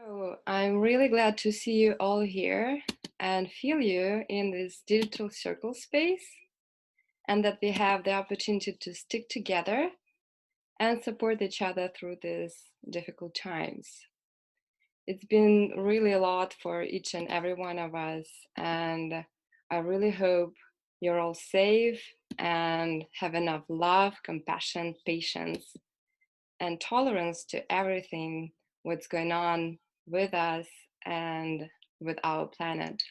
So I'm really glad to see you all here and feel you in this digital circle space, and that we have the opportunity to stick together and support each other through these difficult times. It's been really a lot for each and every one of us, and I really hope you're all safe and have enough love, compassion, patience, and tolerance to everything what's going on with us and with our planet.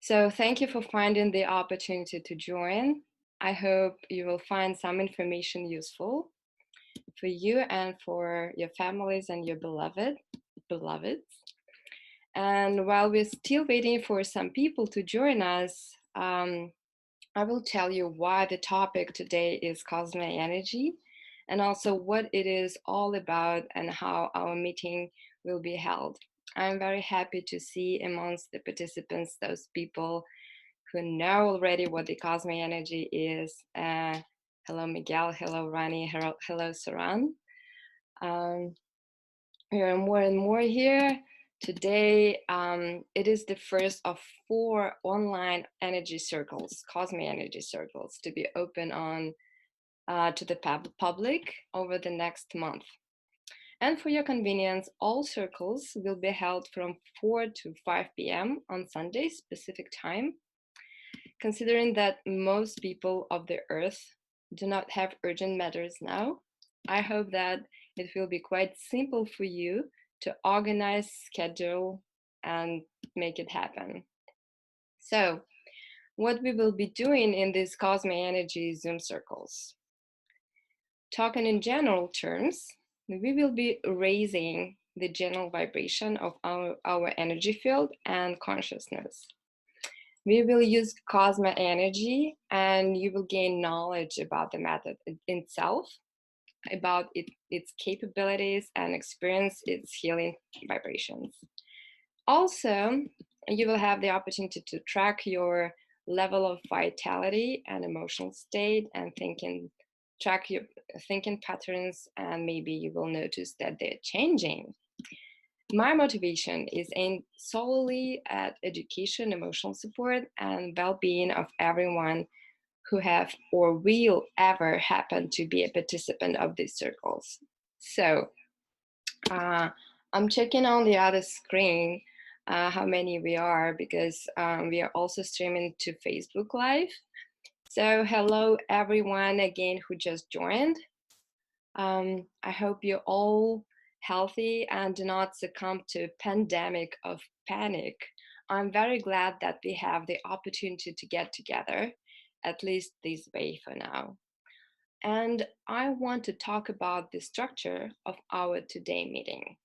So thank you for finding the opportunity to join. I hope you will find some information useful for you and for your families and your beloveds. And while we're still waiting for some people to join us, I will tell you why the topic today is Cosmoenergy, and also what it is all about and how our meeting will be held. I'm very happy to see amongst the participants those people who know already what the Cosmoenergy is. Hello, Miguel. Hello, Rani. Hello, Saran. We are more and more here. Today, it is the first of 4 online energy circles, Cosmoenergy circles, to be open on to the public over the next month. And for your convenience, all circles will be held from 4 to 5 p.m. on Sunday, specific time. Considering that most people of the earth do not have urgent matters now, I hope that it will be quite simple for you to organize, schedule, and make it happen. So, what we will be doing in these Cosmoenergy Zoom circles. Talking in general terms, we will be raising the general vibration of our energy field and consciousness. We will use Cosmoenergy, and you will gain knowledge about the method itself, about its capabilities, and experience its healing vibrations. Also, you will have the opportunity to track your level of vitality and emotional state and track your thinking patterns, and maybe you will notice that they're changing. My motivation is aimed solely at education, emotional support, and well-being of everyone who have or will ever happen to be a participant of these circles. So I'm checking on the other screen how many we are, because we are also streaming to Facebook Live. So hello everyone again who just joined. I hope you're all healthy and do not succumb to a pandemic of panic. I'm very glad that we have the opportunity to get together, at least this way for now. And I want to talk about the structure of our today meeting.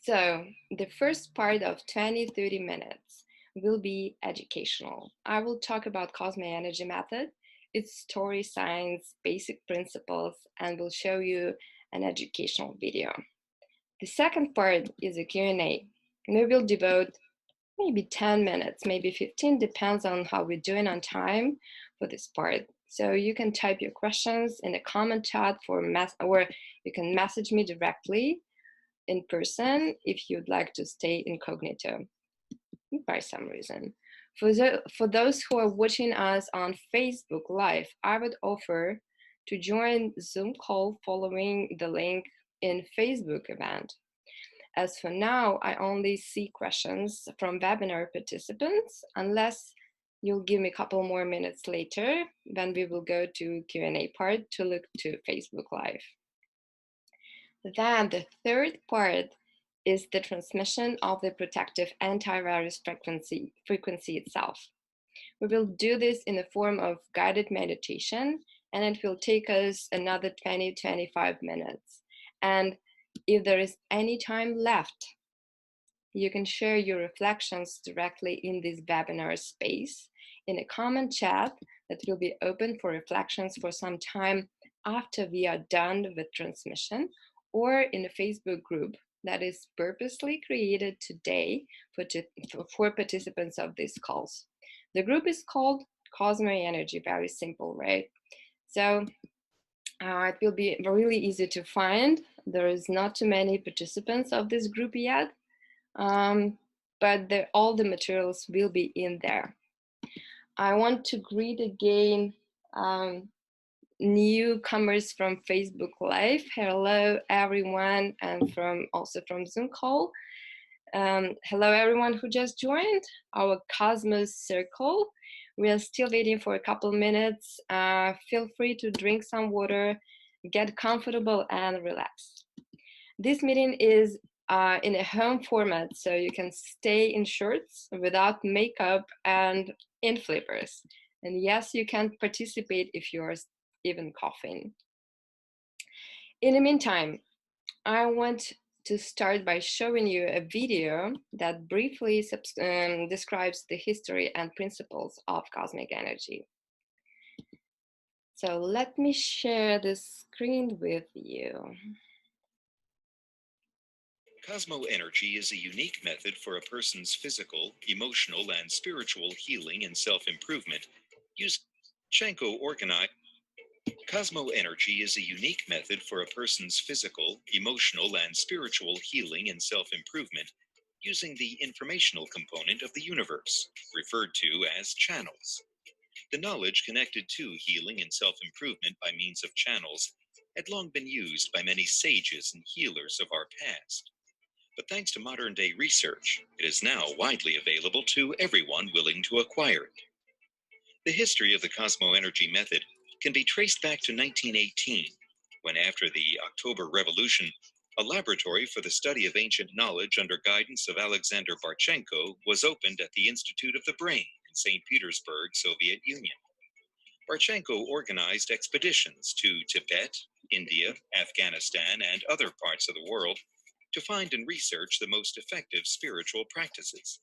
So the first part of 20-30 minutes will be educational. I will talk about Cosmoenergy method, its story, science, basic principles, and will show you an educational video. The second part is a Q&A. We will devote maybe 10 minutes, maybe 15, depends on how we're doing on time for this part. So you can type your questions in the comment chat or you can message me directly in person if you'd like to stay incognito by some reason. For those who are watching us on Facebook Live, I would offer to join Zoom call following the link in Facebook event. As for now, I only see questions from webinar participants, unless you'll give me a couple more minutes later, then we will go to Q&A part to look to Facebook Live. Then the third part is the transmission of the protective antivirus frequency itself. We will do this in the form of guided meditation, and it will take us another 20-25 minutes. And if there is any time left, you can share your reflections directly in this webinar space in a comment chat that will be open for reflections for some time after we are done with transmission, or in a Facebook group that is purposely created today for participants of these calls. The group is called Cosmoenergy, very simple, right? So it will be really easy to find There is not too many participants of this group yet, but all the materials will be in there. I want to greet again newcomers from Facebook Live. Hello, everyone, and also from Zoom call. Hello, everyone who just joined our Cosmos Circle. We are still waiting for a couple minutes. Feel free to drink some water, get comfortable, and relax. This meeting is in a home format, so you can stay in shorts without makeup and in flippers. And yes, you can participate if you're even coughing. In the meantime, I want to start by showing you a video that briefly describes the history and principles of cosmic energy. So let me share the screen with you. Cosmoenergy is a unique method for a person's physical, emotional, and spiritual healing and self-improvement. Cosmoenergy is a unique method for a person's physical, emotional, and spiritual healing and self-improvement using the informational component of the universe, referred to as channels. The knowledge connected to healing and self-improvement by means of channels had long been used by many sages and healers of our past. But thanks to modern-day research, it is now widely available to everyone willing to acquire it. The history of the Cosmoenergy method can be traced back to 1918, when after the October Revolution, a laboratory for the study of ancient knowledge under guidance of Alexander Barchenko was opened at the Institute of the Brain in St. Petersburg, Soviet Union. Barchenko organized expeditions to Tibet, India, Afghanistan, and other parts of the world to find and research the most effective spiritual practices.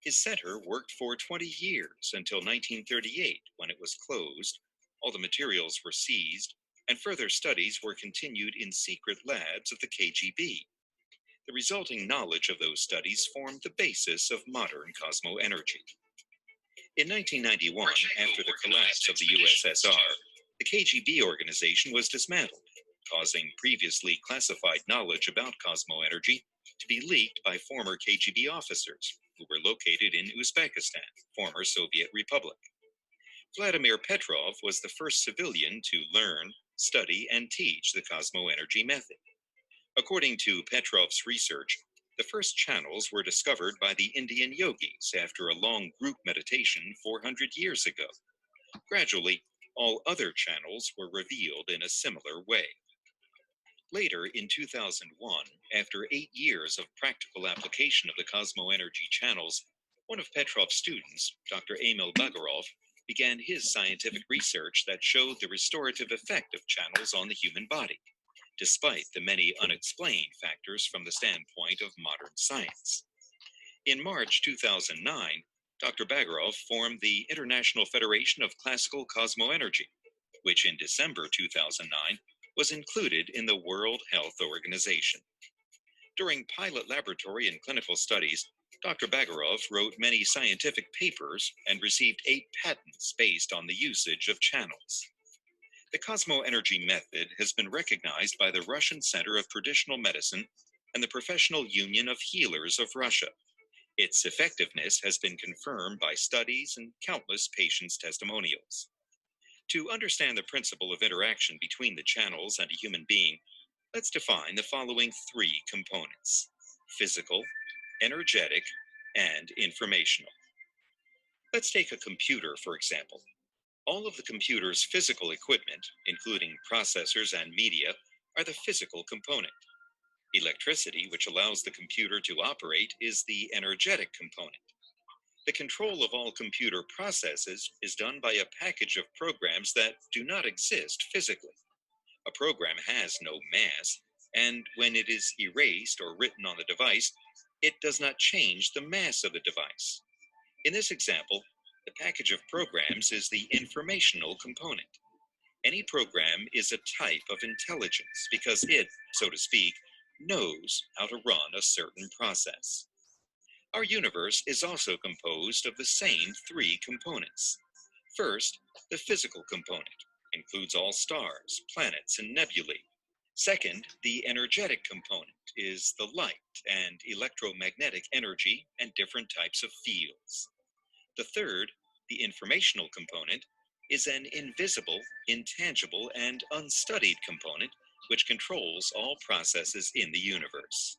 His center worked for 20 years until 1938, when it was closed, all the materials were seized, and further studies were continued in secret labs of the KGB. The resulting knowledge of those studies formed the basis of modern cosmoenergy. In 1991, after the collapse of the USSR, the KGB organization was dismantled, causing previously classified knowledge about cosmoenergy to be leaked by former KGB officers who were located in Uzbekistan, former Soviet Republic. Vladimir Petrov was the first civilian to learn, study, and teach the cosmoenergy method. According to Petrov's research, the first channels were discovered by the Indian yogis after a long group meditation 400 years ago. Gradually, all other channels were revealed in a similar way. Later, in 2001, after 8 years of practical application of the cosmoenergy channels, one of Petrov's students, Dr. Emil Bagarov, began his scientific research that showed the restorative effect of channels on the human body, despite the many unexplained factors from the standpoint of modern science. In March 2009, Dr. Bagarov formed the International Federation of Classical Cosmoenergy, which in December 2009 was included in the World Health Organization. During pilot laboratory and clinical studies, Dr. Bagarov wrote many scientific papers and received 8 patents based on the usage of channels. The Cosmoenergy method has been recognized by the Russian Center of Traditional Medicine and the Professional Union of Healers of Russia. Its effectiveness has been confirmed by studies and countless patients' testimonials. To understand the principle of interaction between the channels and a human being, let's define the following 3 components: physical, energetic, and informational. Let's take a computer, for example. All of the computer's physical equipment, including processors and media, are the physical component. Electricity, which allows the computer to operate, is the energetic component. The control of all computer processes is done by a package of programs that do not exist physically. A program has no mass, and when it is erased or written on the device, it does not change the mass of the device. In this example, the package of programs is the informational component. Any program is a type of intelligence because it, so to speak, knows how to run a certain process. Our universe is also composed of the same 3 components. First, the physical component includes all stars, planets, and nebulae. Second, the energetic component is the light and electromagnetic energy and different types of fields. The third, the informational component, is an invisible, intangible, and unstudied component which controls all processes in the universe.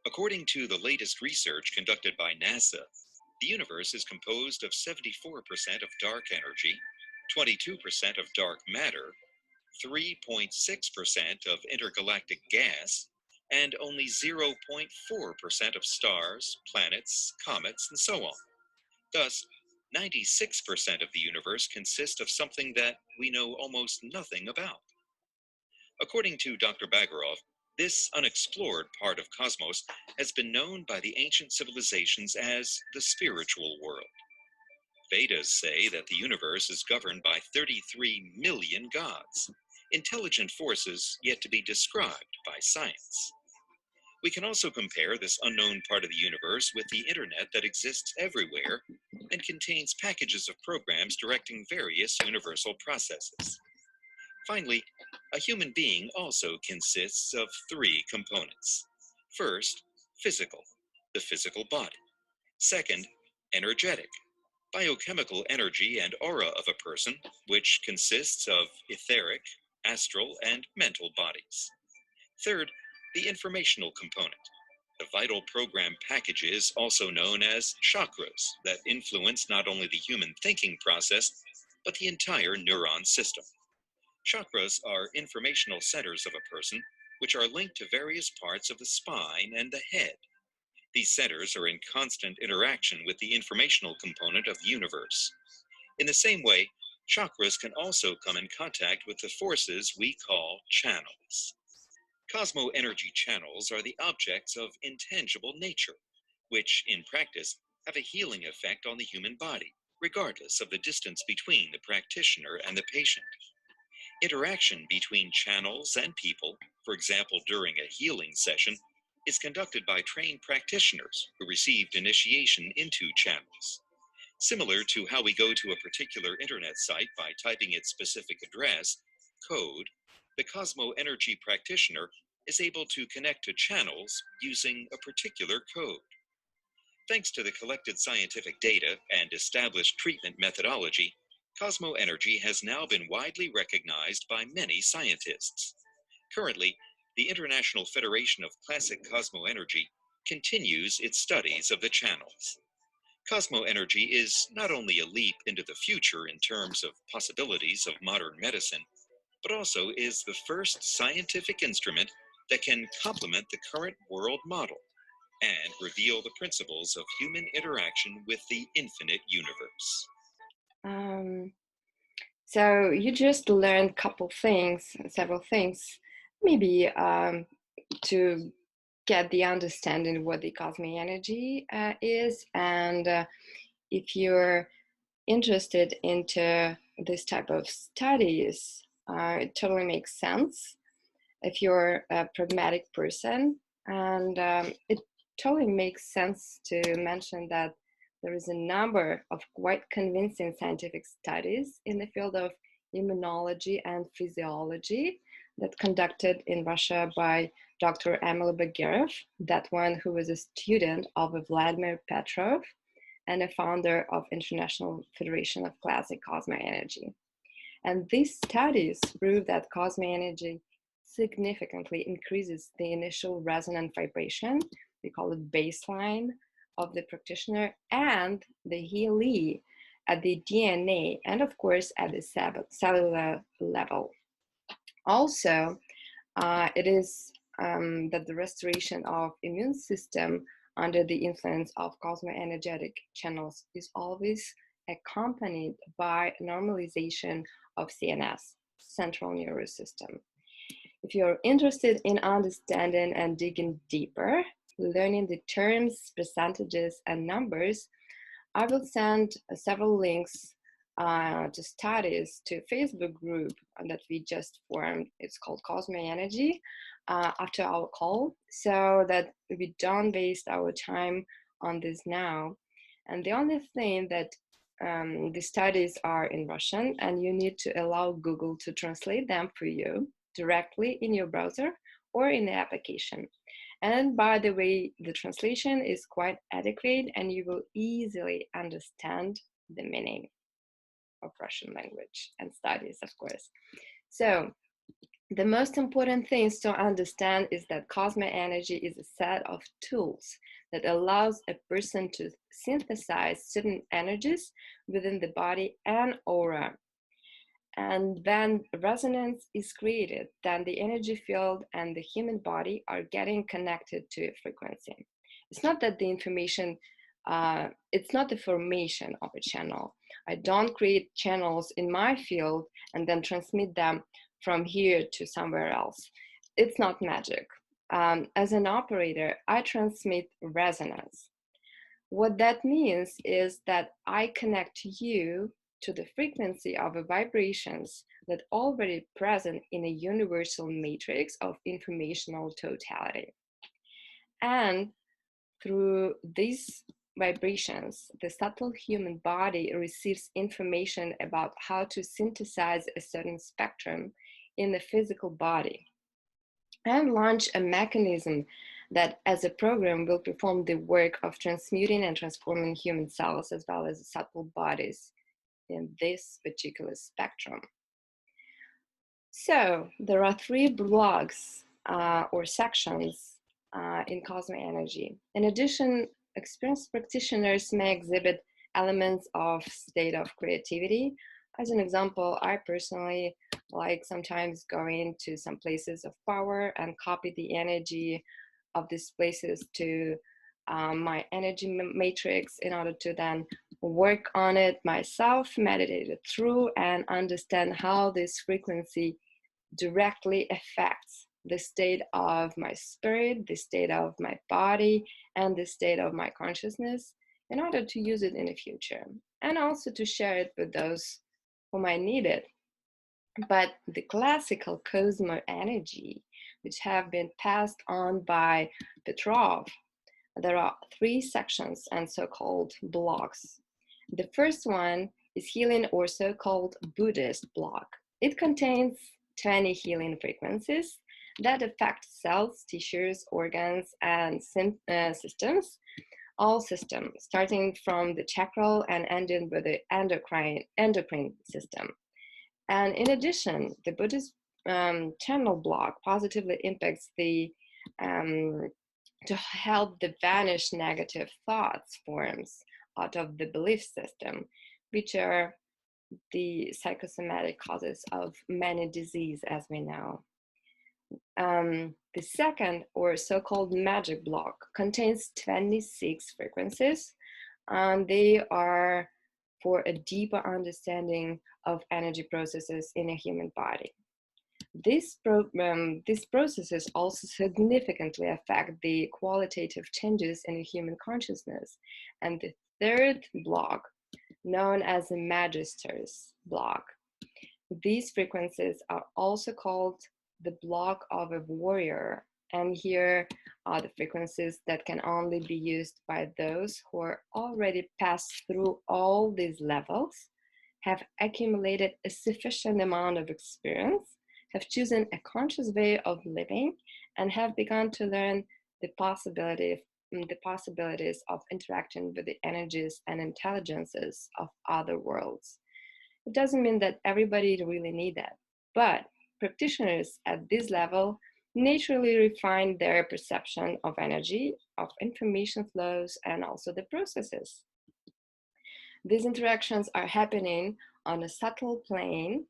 According to the latest research conducted by NASA, the universe is composed of 74% of dark energy, 22% of dark matter, 3.6% of intergalactic gas, and only 0.4% of stars, planets, comets, and so on. Thus, 96% of the universe consists of something that we know almost nothing about. According to Dr. Bagarov, this unexplored part of cosmos has been known by the ancient civilizations as the spiritual world. Vedas say that the universe is governed by 33 million gods, intelligent forces yet to be described by science. We can also compare this unknown part of the universe with the internet that exists everywhere and contains packages of programs directing various universal processes. Finally, a human being also consists of three components. First, physical, the physical body. Second, energetic, biochemical energy and aura of a person, which consists of etheric, astral, and mental bodies. Third, the informational component, the vital program packages also known as chakras that influence not only the human thinking process, but the entire neuron system. Chakras are informational centers of a person which are linked to various parts of the spine and the head. These centers are in constant interaction with the informational component of the universe. In the same way, chakras can also come in contact with the forces we call channels. Cosmoenergy channels are the objects of intangible nature, which, in practice, have a healing effect on the human body, regardless of the distance between the practitioner and the patient. Interaction between channels and people, for example during a healing session, is conducted by trained practitioners who received initiation into channels. Similar to how we go to a particular internet site by typing its specific address, code, the Cosmoenergy practitioner is able to connect to channels using a particular code. Thanks to the collected scientific data and established treatment methodology, Cosmoenergy has now been widely recognized by many scientists. Currently, the International Federation of Classic Cosmoenergy continues its studies of the channels. Cosmoenergy is not only a leap into the future in terms of possibilities of modern medicine, but also is the first scientific instrument that can complement the current world model and reveal the principles of human interaction with the infinite universe. Um, so you just learned couple things, several things, maybe to get the understanding what the cosmic energy is, and if you're interested into this type of studies, it totally makes sense if you're a pragmatic person, and it totally makes sense to mention that there is a number of quite convincing scientific studies in the field of immunology and physiology that conducted in Russia by Dr. Emily Bagirov, that one who was a student of Vladimir Petrov and a founder of International Federation of Classic Cosmoenergy. And these studies prove that cosmoenergy significantly increases the initial resonant vibration, we call it baseline, of the practitioner and the healee at the DNA and, of course, at the cellular level. Also, it is that the restoration of immune system under the influence of cosmoenergetic channels is always accompanied by normalization of CNS, central nervous system. If you're interested in understanding and digging deeper, learning the terms, percentages, and numbers, I will send several links to studies to a Facebook group that we just formed. It's called Cosmoenergy after our call, so that we don't waste our time on this now. And the only thing that the studies are in Russian, and you need to allow Google to translate them for you. directly in your browser or in the application. And by the way, the translation is quite adequate and you will easily understand the meaning of Russian language and studies, of course. So the most important things to understand is that Cosmoenergy is a set of tools that allows a person to synthesize certain energies within the body and aura. And when resonance is created, then the energy field and the human body are getting connected to a frequency. It's not that the information, it's not the formation of a channel. I don't create channels in my field and then transmit them from here to somewhere else. It's not magic. As an operator, I transmit resonance. What that means is that I connect you to the frequency of the vibrations that already present in a universal matrix of informational totality. And through these vibrations, the subtle human body receives information about how to synthesize a certain spectrum in the physical body and launch a mechanism that as a program will perform the work of transmuting and transforming human cells as well as subtle bodies in this particular spectrum. So there are 3 blocks or sections in Cosmoenergy. In addition, experienced practitioners may exhibit elements of state of creativity. As an example, I personally like sometimes going to some places of power and copy the energy of these places to my energy matrix in order to then work on it myself, meditate it through, and understand how this frequency directly affects the state of my spirit, the state of my body, and the state of my consciousness in order to use it in the future, and also to share it with those who might need it. But the classical Cosmoenergy, which have been passed on by Petrov, there are 3 sections and so-called blocks. The first one is healing or so-called Buddhist block. It contains 20 healing frequencies that affect cells, tissues, organs, and systems, all systems, starting from the chakral and ending with the endocrine system. And in addition, the Buddhist channel block positively impacts the to help the vanish negative thoughts forms out of the belief system, which are the psychosomatic causes of many disease, as we know. The second, or so-called magic block, contains 26 frequencies, and they are for a deeper understanding of energy processes in a human body. These processes also significantly affect the qualitative changes in the human consciousness. And the third block, known as the Magister's block, these frequencies are also called the block of a warrior. And here are the frequencies that can only be used by those who are already passed through all these levels, have accumulated a sufficient amount of experience, have chosen a conscious way of living, and have begun to learn the possibilities of interacting with the energies and intelligences of other worlds. It doesn't mean that everybody really needs that, but practitioners at this level naturally refine their perception of energy, of information flows, and also the processes. These interactions are happening on a subtle plane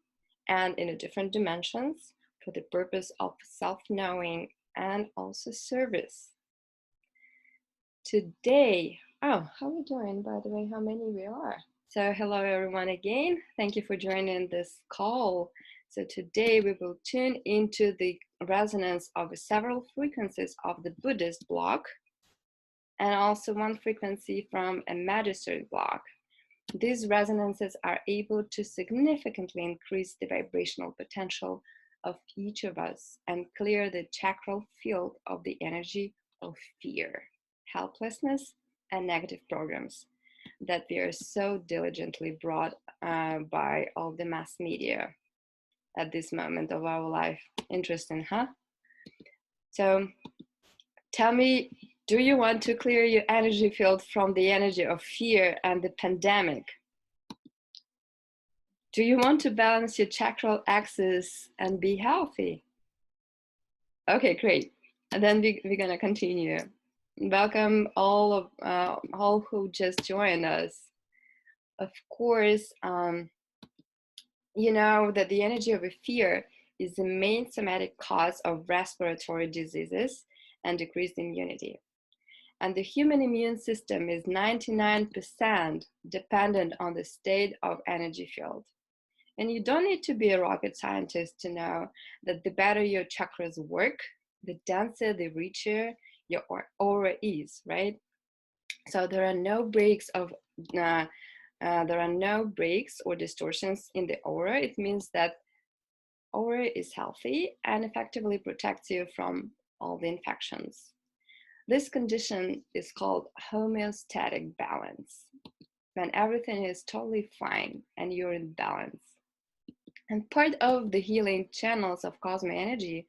and in a different dimensions for the purpose of self-knowing and also service. Today, how are we doing, by the way, how many we are? So hello everyone again, thank you for joining this call. So today we will tune into the resonance of several frequencies of the Buddhist block and also one frequency from a Magister block. These resonances are able to significantly increase the vibrational potential of each of us and clear the chakral field of the energy of fear, helplessness, and negative programs that we are so diligently brought by all the mass media. at this moment of our life. Interesting, huh? So tell me, do you want to clear your energy field from the energy of fear and the pandemic? Do you want to balance your chakral axis and be healthy? Okay, great. And then we're gonna continue. Welcome all who just joined us. Of course, you know that the energy of a fear is the main somatic cause of respiratory diseases and decreased immunity. And the human immune system is 99% dependent on the state of energy field. And you don't need to be a rocket scientist to know that the better your chakras work, the denser, the richer your aura is, right? So there are no breaks or distortions in the aura. It means that aura is healthy and effectively protects you from all the infections. This condition is called homeostatic balance, when everything is totally fine and you're in balance. And part of the healing channels of Cosmoenergy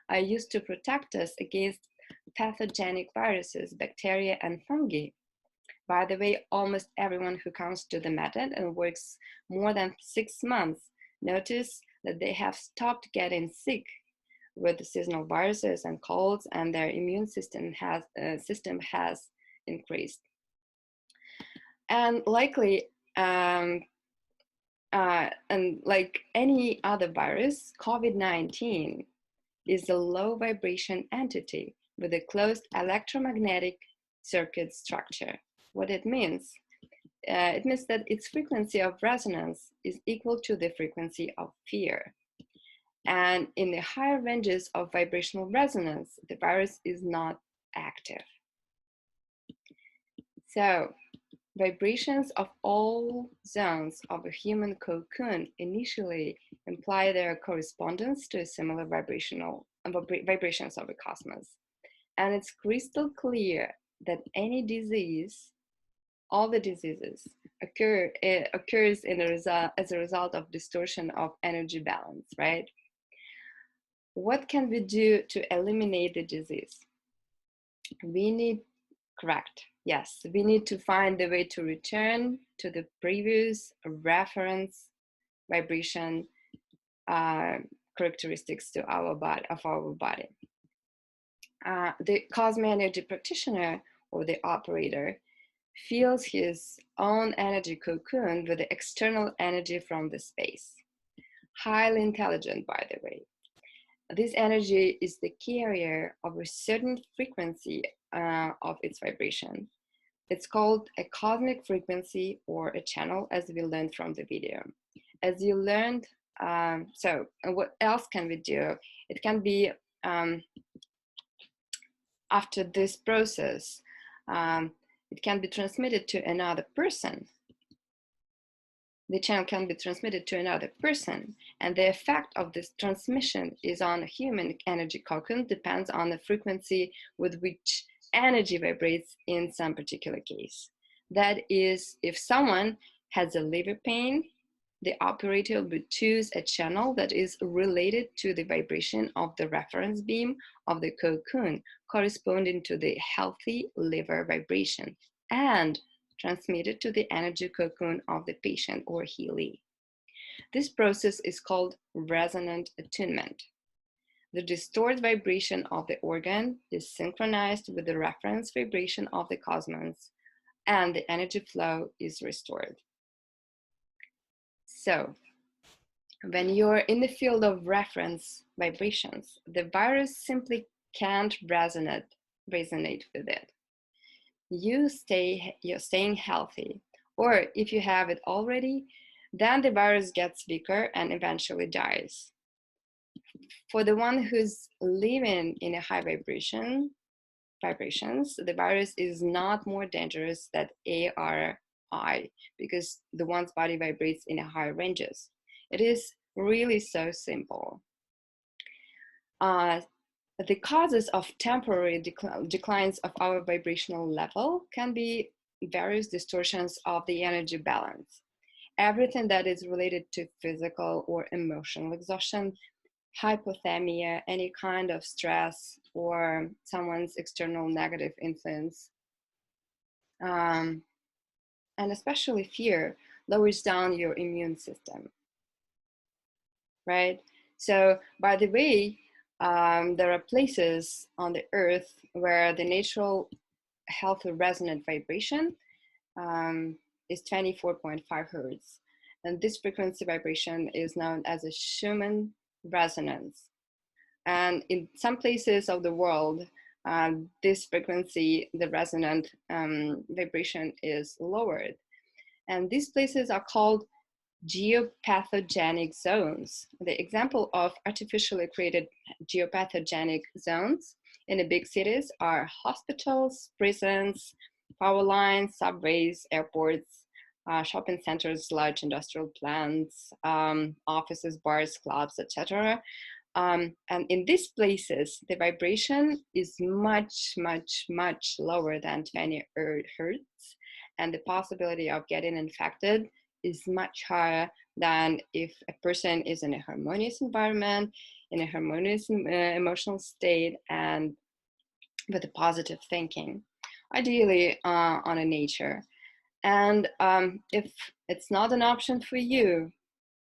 are used to protect us against pathogenic viruses, bacteria, and fungi. By the way, almost everyone who comes to the method and works more than 6 months notice that they have stopped getting sick with the seasonal viruses and colds, and their immune system has increased. And likely, and like any other virus, COVID-19 is a low vibration entity with a closed electromagnetic circuit structure. What it means that its frequency of resonance is equal to the frequency of fear. And in the higher ranges of vibrational resonance, the virus is not active. So, vibrations of all zones of a human cocoon initially imply their correspondence to a similar vibrations of the cosmos. And it's crystal clear that any disease, all the diseases, occurs as a result of distortion of energy balance, right? What can we do to eliminate the disease? We need, correct, yes, we need to find the way to return to the previous reference vibration characteristics to our body. The Cosmoenergy practitioner or the operator feels his own energy cocoon with the external energy from the space. Highly intelligent, by the way. This energy is the carrier of a certain frequency of its vibration. It's called a cosmic frequency or a channel, as we learned from the video. As you learned, so what else can we do? It can be after this process, it can be transmitted to another person. The channel can be transmitted to another person, and the effect of this transmission is on a human energy cocoon depends on the frequency with which energy vibrates in some particular case. That is, if someone has a liver pain, the operator would choose a channel that is related to the vibration of the reference beam of the cocoon corresponding to the healthy liver vibration and transmitted to the energy cocoon of the patient or healee. This process is called resonant attunement. The distorted vibration of the organ is synchronized with the reference vibration of the cosmos, and the energy flow is restored. So, when you're in the field of reference vibrations, the virus simply can't resonate with it. You're staying healthy, or if you have it already, then the virus gets weaker and eventually dies. For the one who's living in a high vibrations, the virus is not more dangerous than ARI because the one's body vibrates in a higher ranges. It is really so simple. The causes of temporary declines of our vibrational level can be various distortions of the energy balance. everything that is related to physical or emotional exhaustion, hypothermia, any kind of stress, or someone's external negative influence, and especially fear, lowers down your immune system, right? So, by the way, there are places on the earth where the natural healthy resonant vibration is 24.5 hertz. And this frequency vibration is known as a Schumann resonance. And in some places of the world, this frequency, the resonant vibration, is lowered. And these places are called geopathogenic zones. The example of artificially created geopathogenic zones in the big cities are hospitals, prisons, power lines, subways, airports, shopping centers, large industrial plants, offices, bars, clubs, etc. And in these places, the vibration is much, much, much lower than 20 hertz, and the possibility of getting infected is much higher than if a person is in a harmonious environment, in a harmonious emotional state, and with a positive thinking, ideally on a nature. And if it's not an option for you,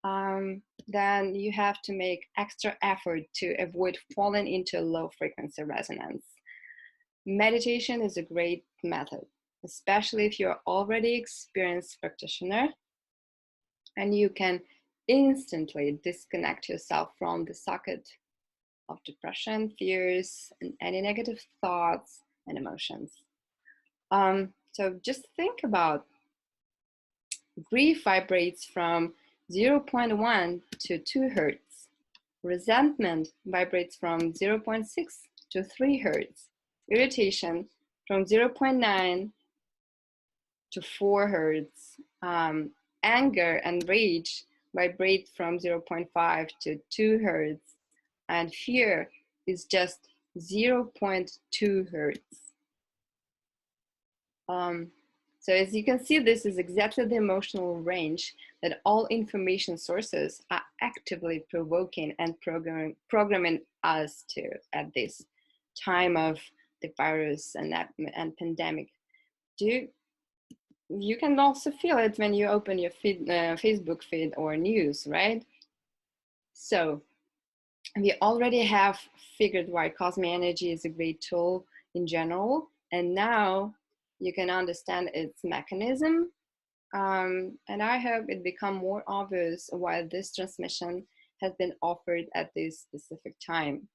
then you have to make extra effort to avoid falling into low frequency resonance. Meditation is a great method, especially if you're already experienced practitioner, and you can instantly disconnect yourself from the socket of depression, fears, and any negative thoughts and emotions. So just think about grief vibrates from 0.1 to 2 hertz. Resentment vibrates from 0.6 to 3 hertz. Irritation from 0.9 to 4 hertz. Anger and rage vibrate from 0.5 to 2 hertz. And fear is just 0.2 hertz. So as you can see, this is exactly the emotional range that all information sources are actively provoking and programming us to at this time of the virus and pandemic. You can also feel it when you open your feed, Facebook feed or news, right? So we already have figured why Cosmoenergy is a great tool in general, and now you can understand its mechanism. And I hope it become more obvious why this transmission has been offered at this specific time.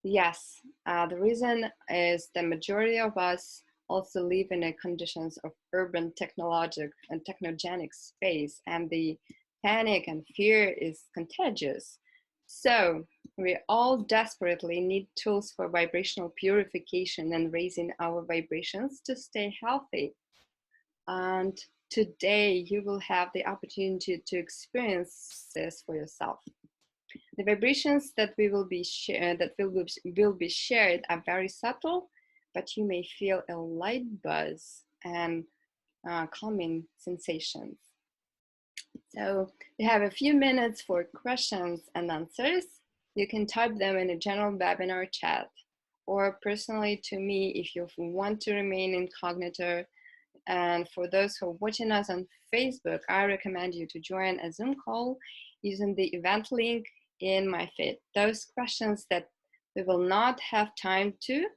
Yes, the reason is the majority of us also live in a conditions of urban technologic and technogenic space, and the panic and fear is contagious. So we all desperately need tools for vibrational purification and raising our vibrations to stay healthy. And today you will have the opportunity to experience this for yourself. The vibrations that will be shared are very subtle, but you may feel a light buzz and calming sensations. So we have a few minutes for questions and answers. You can type them in a general webinar chat or personally to me if you want to remain incognito. And for those who are watching us on Facebook, I recommend you to join a Zoom call using the event link in my feed. Those questions that we will not have time to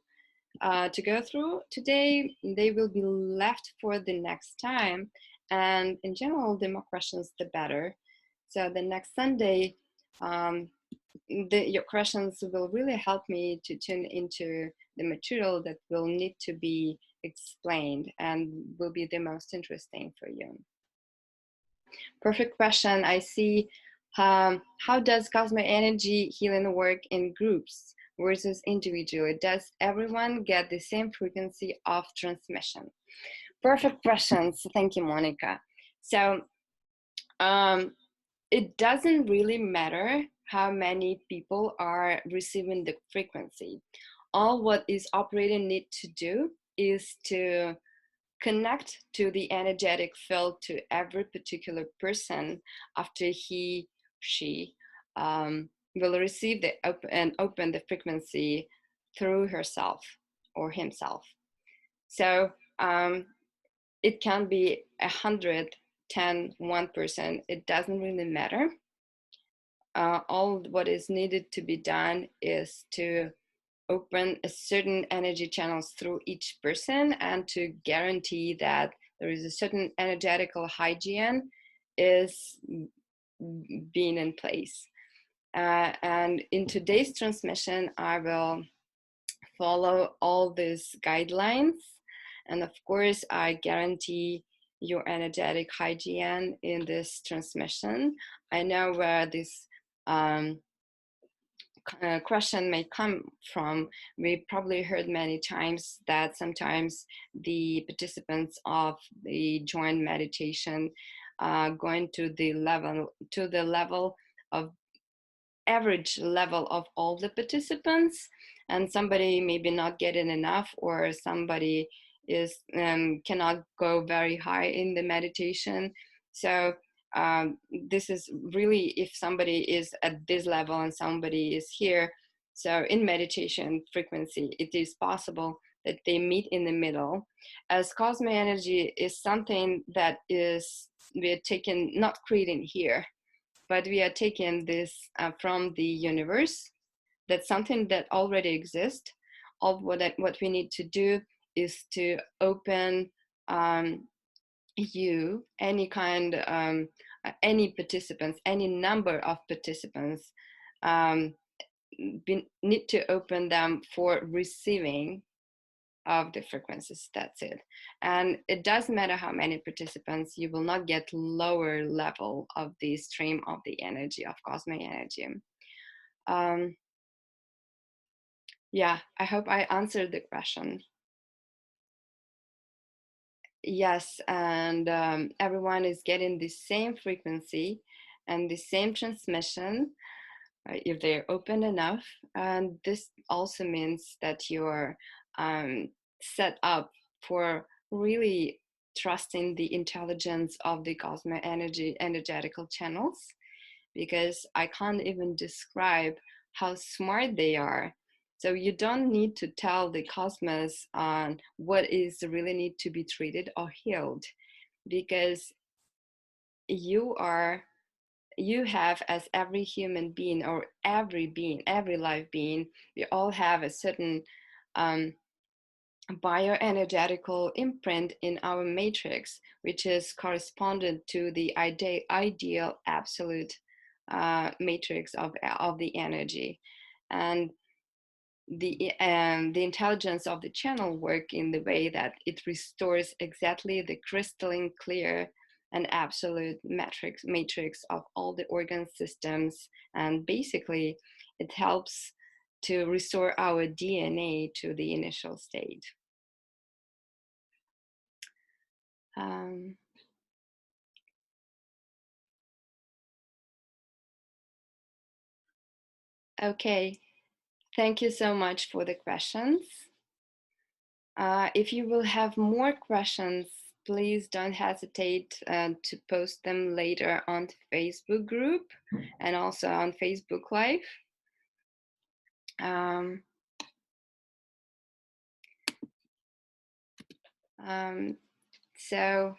go through today, they will be left for the next time. And in general, the more questions, the better. So the next Sunday, your questions will really help me to tune into the material that will need to be explained and will be the most interesting for you. Perfect question. I see. How does Cosmoenergy healing work in groups versus individually? Does everyone get the same frequency of transmission? Perfect questions. Thank you, Monica. So it doesn't really matter how many people are receiving the frequency. All what is operating need to do is to connect to the energetic field to every particular person after she will receive the open the frequency through herself or himself. So it can be 100, 10, 1%. It doesn't really matter. All what is needed to be done is to open a certain energy channels through each person and to guarantee that there is a certain energetical hygiene is being in place. And in today's transmission, I will follow all these guidelines. And of course, I guarantee your energetic hygiene in this transmission. I know where this question may come from. We probably heard many times that sometimes the participants of the joint meditation going to the level of average level of all the participants, and somebody maybe not getting enough, or somebody is cannot go very high in the meditation. So this is really, if somebody is at this level and somebody is here, so in meditation frequency, it is possible that they meet in the middle. As Cosmoenergy is something that is we're taking, not creating here, but we are taking this from the universe. That's something that already exists. All what we need to do is to open you, any kind, any participants, any number of participants, need to open them for receiving of the frequencies. That's it. And it doesn't matter how many participants, you will not get lower level of the stream of the energy of cosmic energy. Yeah, I hope I answered the question. Yes, and everyone is getting the same frequency and the same transmission if they're open enough. And this also means that you're set up for really trusting the intelligence of the cosmic energy energetical channels, because I can't even describe how smart they are. So you don't need to tell the cosmos on what is really need to be treated or healed, because you have, as every human being, or every being, every life being, we all have a certain bioenergetical imprint in our matrix, which is correspondent to the ideal absolute matrix of the energy. And the intelligence of the channel work in the way that it restores exactly the crystalline clear and absolute matrix of all the organ systems, and basically it helps to restore our DNA to the initial state. Okay, thank you so much for the questions. If you will have more questions, please don't hesitate to post them later on the Facebook group and also on Facebook Live. So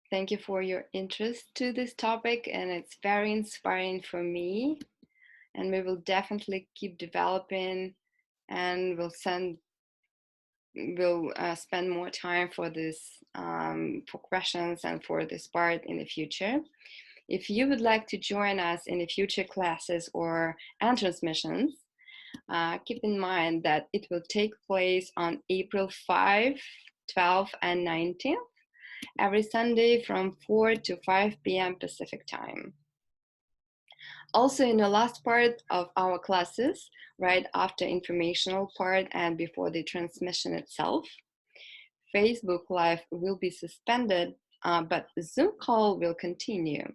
thank you for your interest to this topic, and it's very inspiring for me, and we will definitely keep developing, and we'll spend more time for this, for questions and for this part in the future. If you would like to join us in the future classes and transmissions, keep in mind that it will take place on April 5, 12, and 19th, every Sunday from 4 to 5 p.m. Pacific time. Also, in the last part of our classes, right after informational part and before the transmission itself, Facebook Live will be suspended, but the Zoom call will continue.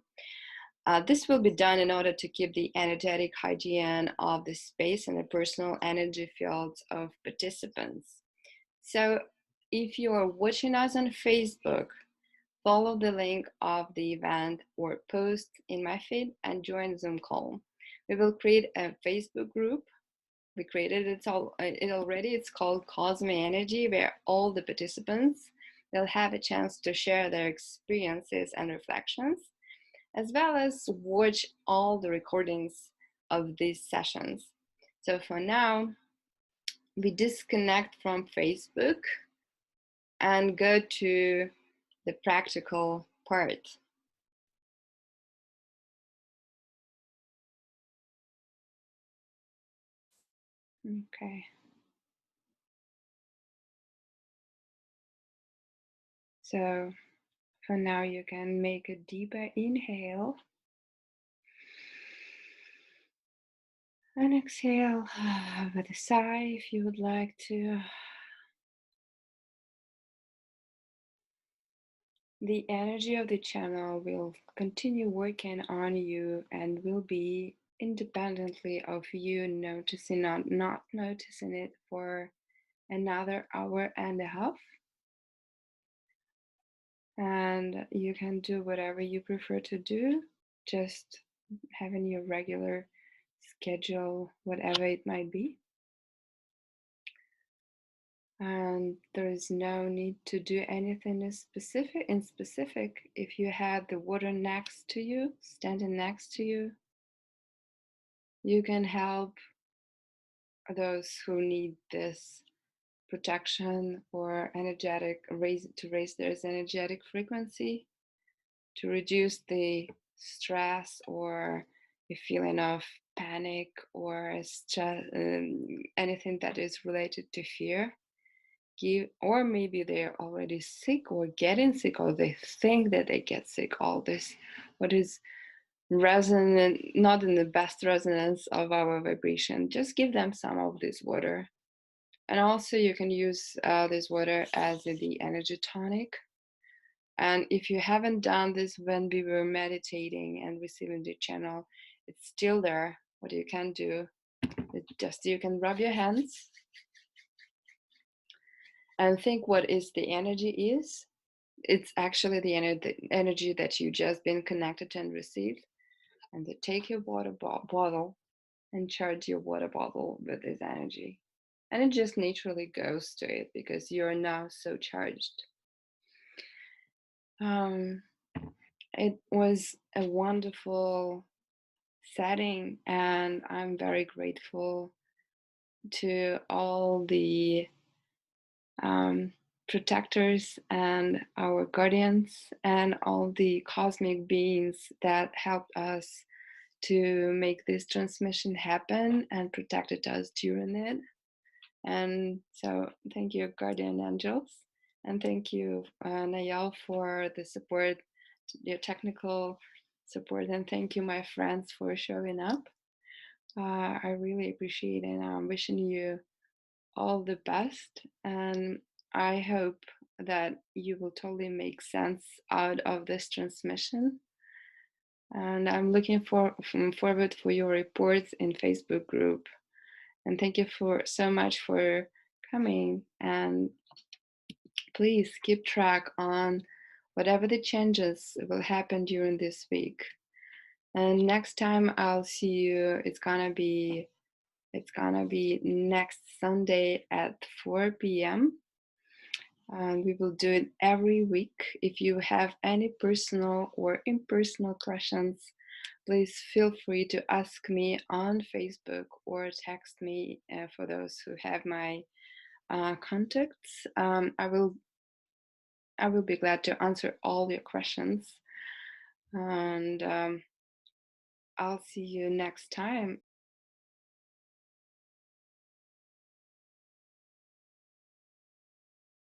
This will be done in order to keep the energetic hygiene of the space and the personal energy fields of participants. So if you are watching us on Facebook, follow the link of the event or post in my feed and join Zoom call. We will create a Facebook group. We created it already. It's called Cosmoenergy, where all the participants will have a chance to share their experiences and reflections, as well as watch all the recordings of these sessions. So for now, we disconnect from Facebook and go to the practical part. Okay. So for now, you can make a deeper inhale and exhale with a sigh if you would like to. The energy of the channel will continue working on you and will be independently of you noticing or not noticing it for another hour and a half. And you can do whatever you prefer to do, just having your regular schedule, whatever it might be. And there is no need to do anything in specific. If you have the water next to you, standing next to you, you can help those who need this protection or to raise their energetic frequency, to reduce the stress or the feeling of panic or anything that is related to fear. Or maybe they're already sick or getting sick, or they think that they get sick. All this, what is resonant, not in the best resonance of our vibration, just give them some of this water. And also you can use this water as the energy tonic. And if you haven't done this when we were meditating and receiving the channel, it's still there. What you can do is just you can rub your hands and think what is the energy is. It's actually the energy that you just been connected to and received. And then take your water bottle and charge your water bottle with this energy. And it just naturally goes to it because you're now so charged. It was a wonderful setting, and I'm very grateful to all the protectors and our guardians and all the cosmic beings that helped us to make this transmission happen and protected us during it. And so thank you, guardian angels, and thank you, Nayel, for the support, your technical support, and thank you, my friends, for showing up. I really appreciate it, and I'm wishing you all the best, and I hope that you will totally make sense out of this transmission. And I'm looking forward for your reports in Facebook group. And thank you so much for coming. And please keep track on whatever the changes will happen during this week. And next time I'll see you, it's gonna be next Sunday at 4 p.m. And we will do it every week. If you have any personal or impersonal questions, please feel free to ask me on Facebook or text me for those who have my contacts. I will be glad to answer all your questions. And I'll see you next time.